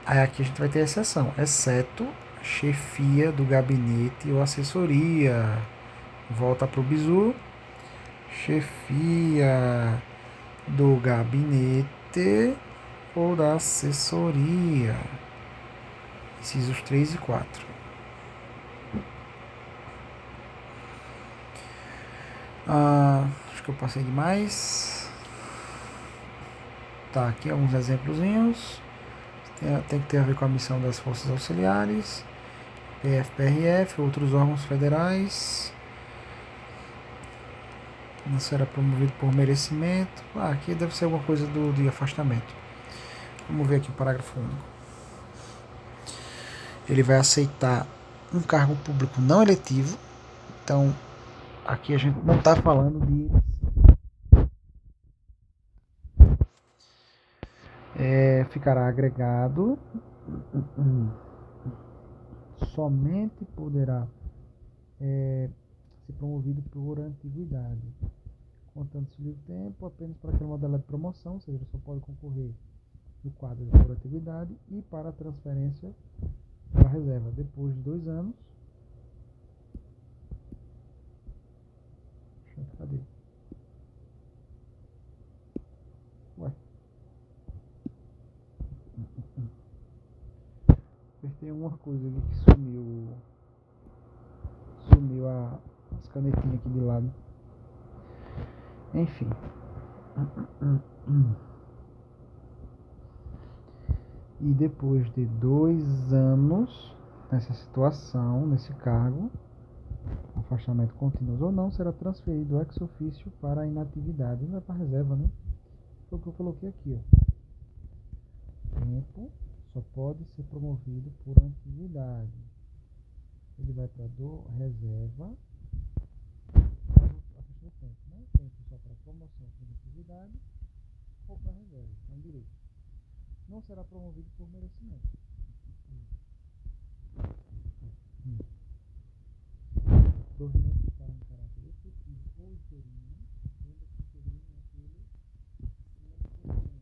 Aí aqui a gente vai ter exceção, exceto chefia do gabinete ou assessoria. Volta para o bizu. Chefia do gabinete ou da assessoria. Incisos 3 e 4. Acho que eu passei demais. Tá, aqui alguns exemplozinhos. Tem que ter a ver com a missão das forças auxiliares, PF-PRF, outros órgãos federais. Não será promovido por merecimento. Aqui deve ser alguma coisa de afastamento. Vamos ver aqui o parágrafo único. Ele vai aceitar um cargo público não eletivo. Então, aqui a gente não está falando de ficará agregado, somente poderá ser promovido por antiguidade, contando-se o tempo apenas para aquela modalidade de promoção, ou seja, só pode concorrer no quadro de por antiguidade e para a transferência para a reserva depois de 2 anos. Cadê? Ué. Apertei alguma coisa ali que sumiu. Sumiu as canetinhas aqui de lado. Enfim. E depois de 2 anos nessa situação, nesse cargo, afastamento contínuos ou não, será transferido ex officio para a inatividade. Não vai para a reserva, né? Foi o que eu coloquei aqui, ó. Tempo só pode ser promovido por atividade. Ele vai para reserva, a questão do tempo, né? Tempo só para promoção por atividade ou para reserva, é um direito. Não será promovido por merecimento. Provimento está em caráter efetivo ou interino, lembra que interino é aquele acima do provimento.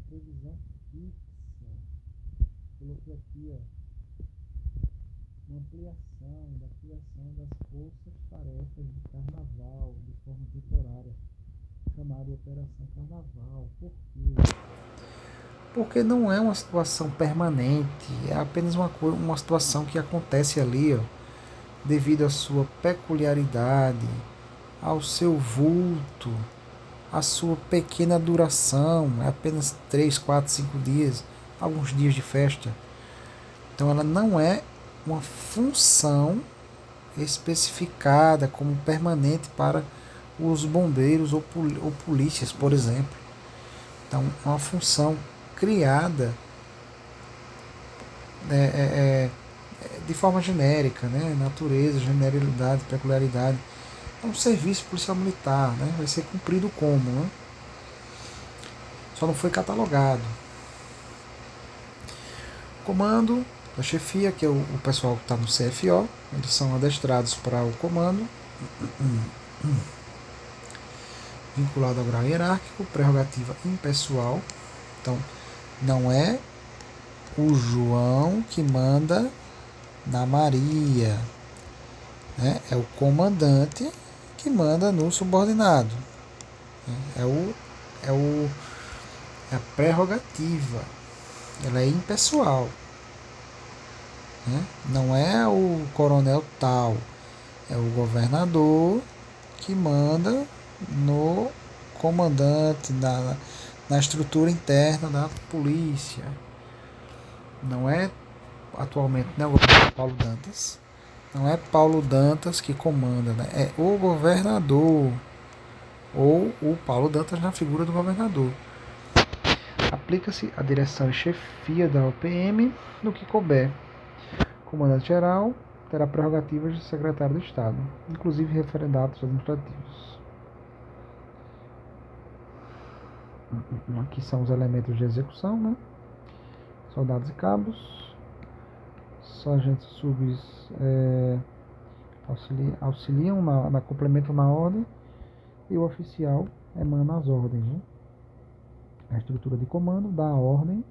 Previsão fixa. Coloquei aqui, ó, uma ampliação da criação das forças-tarefas de carnaval de forma temporária, chamada Operação Carnaval. Por quê? Porque não é uma situação permanente, é apenas uma situação que acontece ali, ó, devido à sua peculiaridade, ao seu vulto, à sua pequena duração, é apenas 3, 4, 5 dias, alguns dias de festa. Então ela não é uma função especificada como permanente para os bombeiros ou polícias, por exemplo. Então é uma função criada de forma genérica, né? Natureza, generalidade, peculiaridade. É um serviço policial militar, né? Vai ser cumprido como, né? Só não foi catalogado. Comando da chefia, que é o pessoal que está no CFO, eles são adestrados para o comando, vinculado ao grau hierárquico, prerrogativa impessoal. Então, não é o João que manda na Maria, né? É o comandante que manda no subordinado. É a prerrogativa, ela é impessoal, né? Não é o coronel tal, é o governador que manda no comandante, na estrutura interna da polícia. Não é atualmente, né, o governador Paulo Dantas. Não é Paulo Dantas que comanda, né? É o governador ou o Paulo Dantas na figura do governador. Aplica-se a direção e chefia da OPM no que couber. O comandante-geral terá prerrogativas de secretário de Estado, inclusive referendatos administrativos. Aqui são os elementos de execução, né? Soldados e cabos, sargentos subs auxiliam, complementam na ordem, e o oficial emana as ordens, né? A estrutura de comando dá a ordem,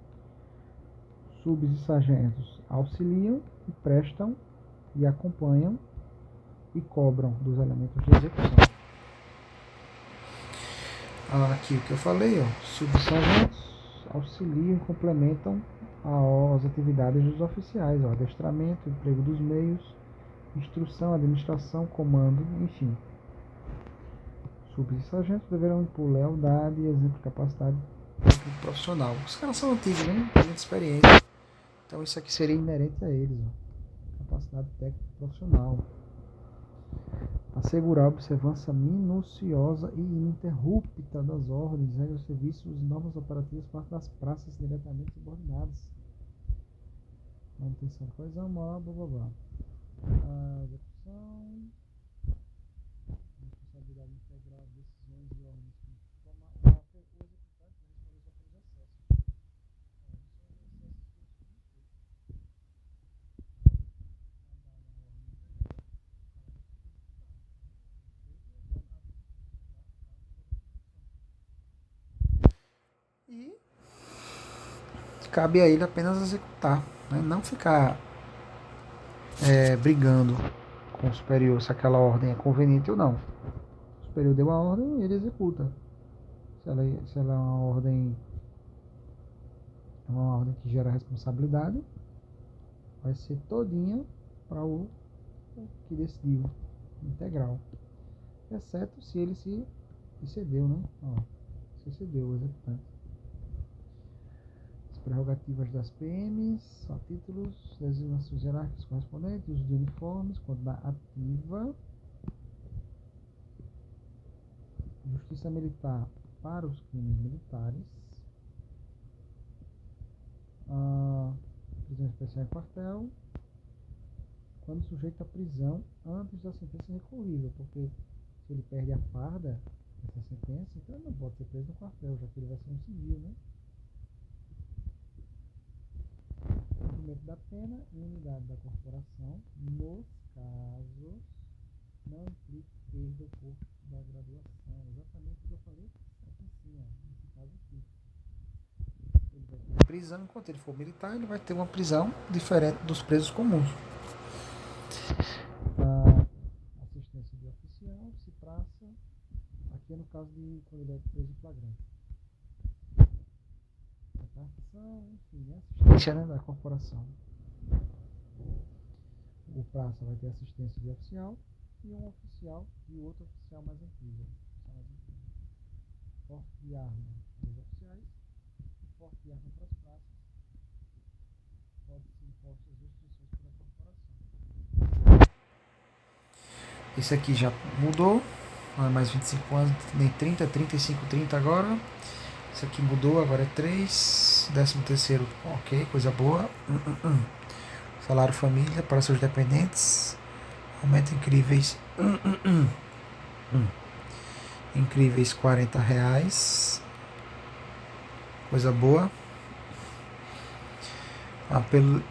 subs e sargentos auxiliam e prestam e acompanham e cobram dos elementos de execução. Aqui o que eu falei, ó, subs e sargentos auxiliam e complementam as atividades dos oficiais, ó, adestramento, emprego dos meios, instrução, administração, comando, enfim. Subs e sargentos deverão impor lealdade e exemplo de capacidade profissional. Os caras são antigos, né? Tem muita experiência. Então isso aqui seria inerente a eles, ó. Capacidade técnica profissional. Assegurar a observância minuciosa e ininterrupta das ordens, regras, serviços e normas operativas parte das praças diretamente subordinadas. Manutenção de coesão, moral, blá blá blá. A execução, responsabilidade integral, decisões e ordens que tomar, o executante vai responder só pelos excessos. cabe a ele apenas executar, né? Não ficar brigando com o superior se aquela ordem é conveniente ou não. O superior deu a ordem, ele executa. Se ela é uma ordem que gera responsabilidade, vai ser todinha para o que decidiu, integral. Exceto se ele se excedeu, né? Se excedeu o executante. As prerrogativas das PMs, a títulos, designações hierárquicas correspondentes, uso de uniformes, quando na ativa, justiça militar para os crimes militares, prisão especial em quartel, quando sujeito à prisão antes da sentença recorrível, porque se ele perde a farda dessa sentença, então ele não pode ser preso no quartel, já que ele vai ser um civil, né? Cumprimento da pena em unidade da corporação, nos casos não implica perda ou curso da graduação. Exatamente o que eu falei aqui em cima, nesse caso aqui. Ele vai ter prisão, enquanto ele for militar, ele vai ter uma prisão diferente dos presos comuns. Assistência de oficial, se praça, aqui é no caso de quando ele é preso em flagrante. Repartição, enfim, assistência, né, da corporação. O praça vai ter assistência de oficial e um oficial e o outro oficial mais antigo. Porte de arma para os oficiais e porte de arma para as praças. Pode ser impostas restrições para a corporação. Esse aqui já mudou, não é mais 25 anos, nem 30, 35, 30 agora. Esse aqui mudou, agora é 3, 13º, ok, coisa boa. Salário família para seus dependentes, aumento incríveis, incríveis R$40, coisa boa.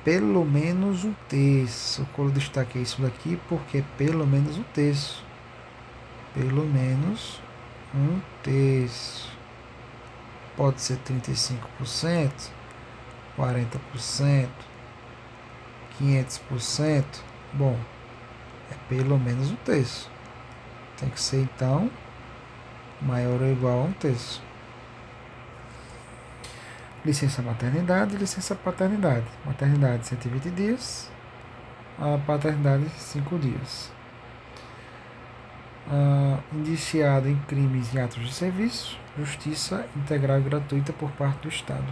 Pelo menos um terço. Eu destaquei isso daqui porque pelo menos um terço. Pelo menos um terço. Pode ser 35%, 40%, 500%. Bom, é pelo menos um terço. Tem que ser então maior ou igual a um terço. Licença maternidade e licença paternidade. Maternidade 120 dias, a paternidade 5 dias. Indiciado em crimes e atos de serviço, justiça integral e gratuita por parte do Estado.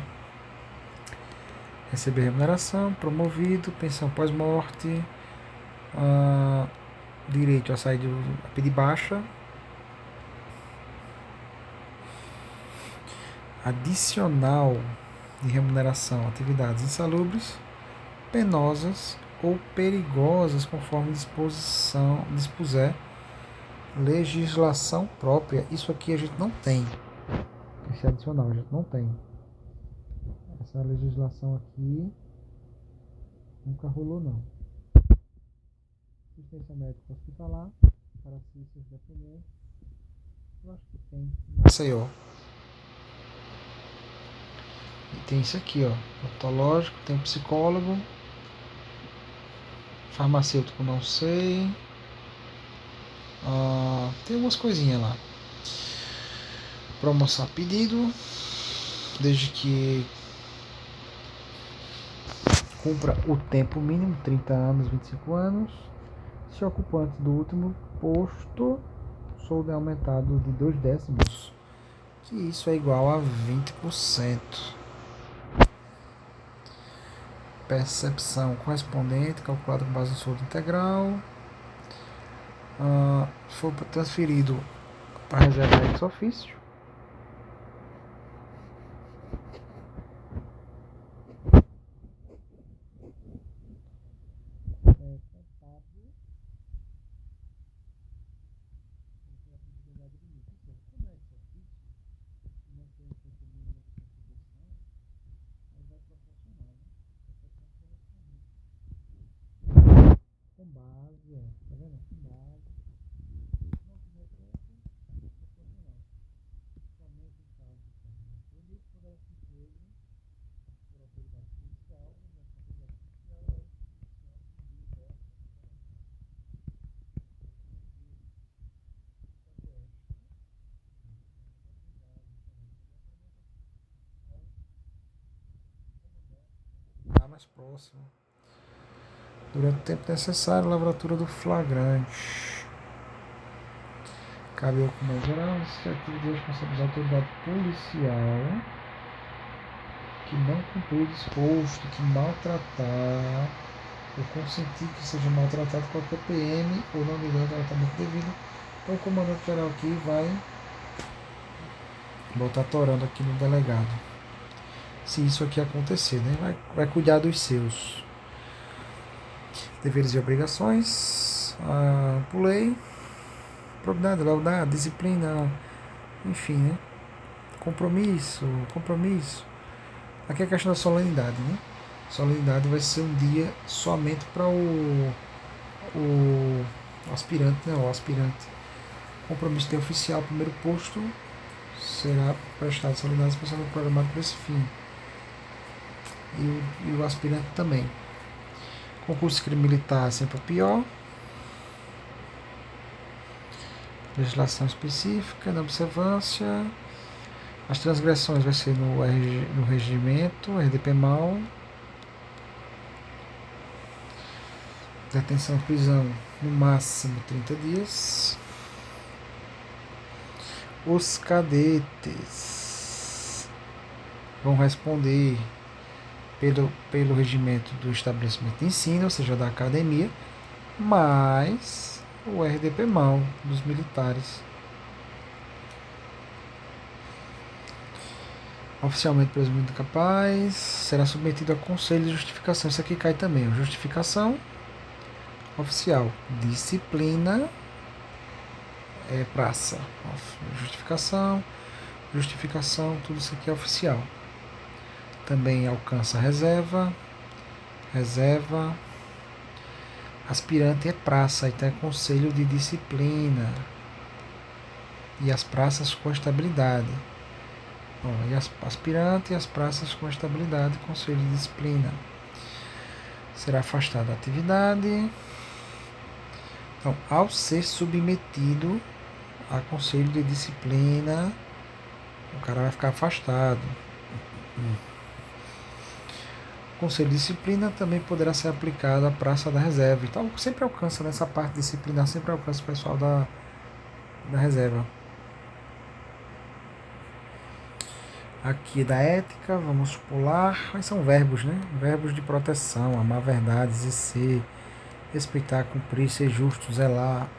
Receber remuneração, promovido, pensão pós-morte, direito a sair a pedir baixa, adicional de remuneração, atividades insalubres, penosas ou perigosas, conforme dispuser legislação própria. Isso aqui a gente não tem. Esse adicional a gente não tem. Essa legislação aqui nunca rolou, não. Assistência médica hospitalar para si e seus dependentes. Eu acho que tem. Maceió. E tem isso aqui, ó. Odontológico, tem psicólogo. Farmacêutico, não sei. Tem umas coisinhas lá. Promoção a pedido, desde que cumpra o tempo mínimo, 30 anos, 25 anos. Se o ocupante do último posto souber aumentado de 2 décimos, que isso é igual a 20%. Percepção correspondente, calculada com base no soldo integral. For transferido para reserva ex ofício. Com base, tá vendo? Com base. Não tiver tempo, proporcional. mais próximo. Durante o tempo necessário, lavratura do flagrante. Cabe ao comando geral, iniciativa de responsabilizar a autoridade policial que não cumprir o disposto, que maltratar ou consentir que seja maltratado qualquer PM ou não lhe der o tratamento devido. Então o comandante geral aqui vai botar torando aqui no delegado. Se isso aqui acontecer, né? Vai cuidar dos seus deveres e obrigações. Pulei. Probidade, lealdade, disciplina, enfim, né? Compromisso. Aqui é a questão da solenidade, né? Solenidade vai ser um dia somente para o aspirante, né? O aspirante. Compromisso de oficial, primeiro posto, será prestado solenidade especialmente programado para esse fim. E o aspirante também. Concurso de crime militar sempre o pior. Legislação específica, na observância. As transgressões vai ser no regimento, RDP-MAL. Detenção, prisão, no máximo 30 dias. Os cadetes vão responder pelo regimento do estabelecimento de ensino, ou seja, da academia, mais o RDP-MAL dos militares. Oficialmente presumido capaz, será submetido a conselho de justificação. Isso aqui cai também, justificação oficial, disciplina praça, justificação, tudo isso aqui é oficial. Também alcança reserva, aspirante é praça, então é conselho de disciplina, e as praças com estabilidade. Bom, e aspirante e as praças com estabilidade, conselho de disciplina. Será afastado da atividade. Então, ao ser submetido a conselho de disciplina, o cara vai ficar afastado. O conselho de disciplina também poderá ser aplicado à praça da reserva. Então, sempre alcança nessa parte disciplinar, sempre alcança o pessoal da reserva. Aqui da ética, vamos pular. Mas são verbos, né? Verbos de proteção, amar a verdade, exercer, respeitar, cumprir, ser justo, zelar,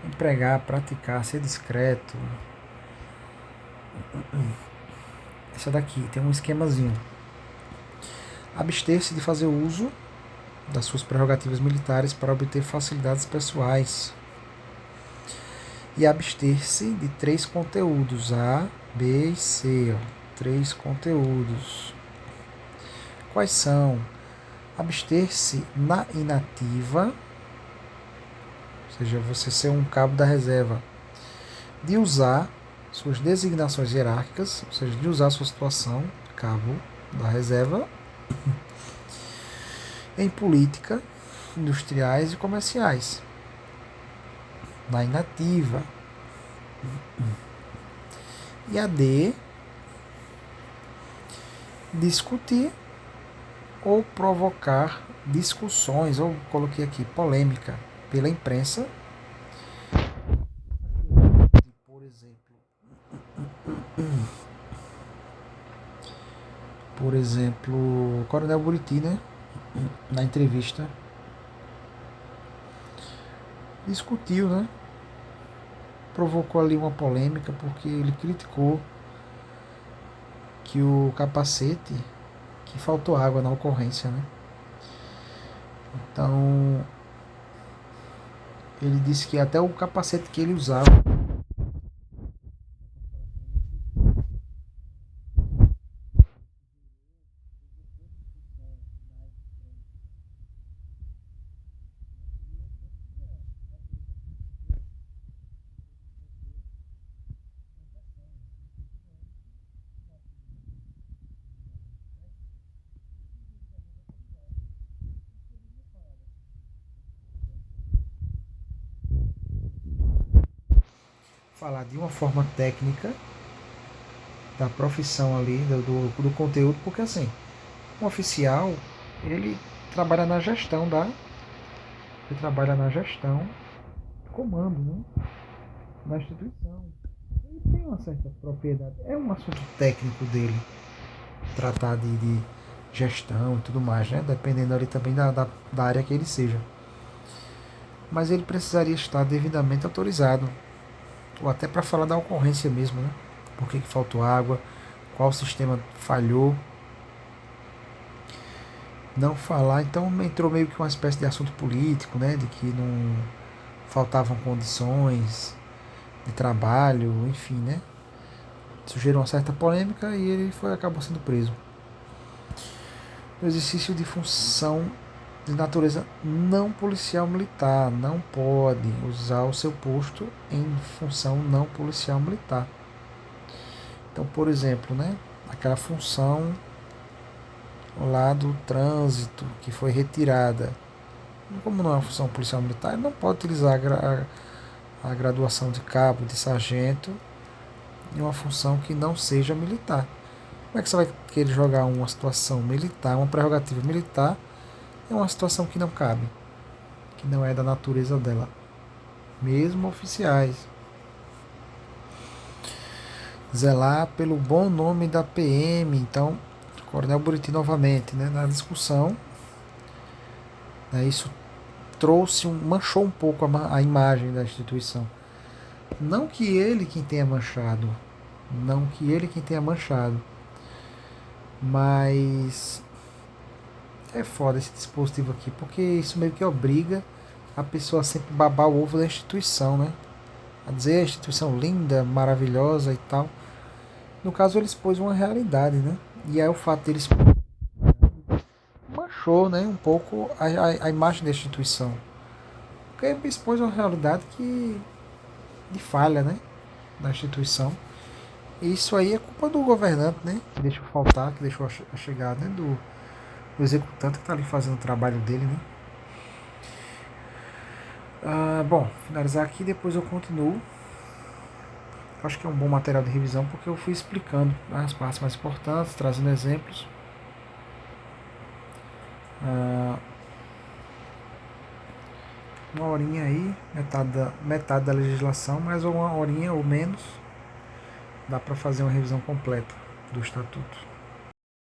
empregar, praticar, ser discreto. Essa daqui tem um esquemazinho. Abster-se de fazer uso das suas prerrogativas militares para obter facilidades pessoais. E abster-se de 3 conteúdos, A, B e C. 3 conteúdos. Quais são? Abster-se na inativa, ou seja, você ser um cabo da reserva, de usar suas designações hierárquicas, ou seja, de usar sua situação, cabo da reserva, em política, industriais e comerciais. Na inativa. E a D, discutir ou provocar discussões, ou coloquei aqui, polêmica, pela imprensa. Por exemplo, o Coronel Buriti, né, na entrevista, discutiu, né, provocou ali uma polêmica porque ele criticou que o capacete, que faltou água na ocorrência, né? Então, ele disse que até o capacete que ele usava falar de uma forma técnica da profissão ali, do conteúdo, porque assim, Um oficial, ele trabalha na gestão comando, né, da instituição. Ele tem uma certa propriedade. É um assunto técnico dele, tratar de gestão e tudo mais, né? Dependendo ali também da área que ele seja. Mas ele precisaria estar devidamente autorizado, ou até para falar da ocorrência mesmo, né? Por que faltou água, qual sistema falhou. Não falar, então entrou meio que uma espécie de assunto político, né? De que não faltavam condições de trabalho, enfim, né? Isso gerou uma certa polêmica e ele acabou sendo preso. O exercício de função de natureza não policial militar, não pode usar o seu posto em função não policial militar. Então, por exemplo, né, aquela função lá do trânsito que foi retirada, como não é uma função policial militar, ele não pode utilizar a graduação de cabo, de sargento, em uma função que não seja militar. Como é que você vai querer jogar uma situação militar, uma prerrogativa militar, em uma situação que não cabe, que não é da natureza dela? Mesmo oficiais. Zelar pelo bom nome da PM. Então, Coronel Buriti novamente, né, na discussão, né, isso manchou um pouco a imagem da instituição. Não que ele quem tenha manchado, mas é foda esse dispositivo aqui, porque isso meio que obriga a pessoa a sempre babar o ovo da instituição, né? A dizer a instituição linda, maravilhosa e tal. No caso, ele expôs uma realidade, né? E aí o fato dele manchou, né, um pouco a imagem da instituição. Porque ele expôs uma realidade de falha, né, da instituição. E isso aí é culpa do governante, né? Que deixou faltar, que deixou a chegar, né, do executante que está ali fazendo o trabalho dele, né? Bom, finalizar aqui, depois eu continuo. Acho que é um bom material de revisão porque eu fui explicando, né, as partes mais importantes, trazendo exemplos. Uma horinha aí, metade da legislação, mais uma horinha ou menos, dá para fazer uma revisão completa do Estatuto.